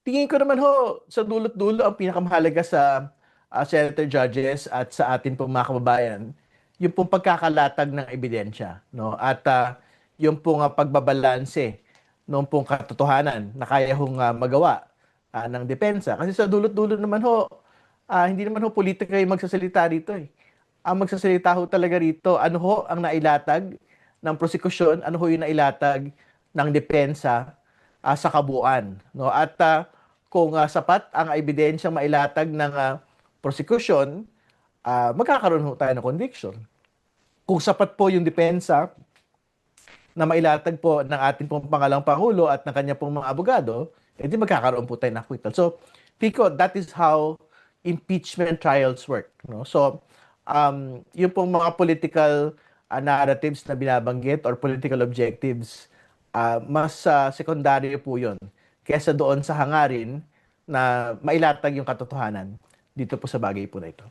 Tingin ko naman ho, sa dulot-dulo, ang pinakamahalaga sa senator judges at sa atin pong mga kababayan, yung pong pagkakalatag ng ebidensya, no? At yung pong pagbabalanse ng pong katotohanan na kaya hong magawa ng depensa. Kasi sa dulot-dulo naman ho, hindi naman ho politika yung magsasalita rito eh. Ang magsasalita ho talaga rito, ano ho ang nailatag ng prosekusyon, ano ho yung nailatag ng depensa sa kabuuan, no? At kung sapat ang ebidensyang mailatag ng prosecution, magkakaroon ho tayo ng conviction. Kung sapat po yung depensa na mailatag po ng ating pong pangalang Pangulo at ng kanya pong mga abogado, edi magkakaroon po tayo ng acquittal. So, Pico, that is how impeachment trials work. No? So, yung pong mga political narratives na binabanggit or political objectives, mas sekundaryo po yun kesa doon sa hangarin na mailatag yung katotohanan dito po sa bagay po na ito.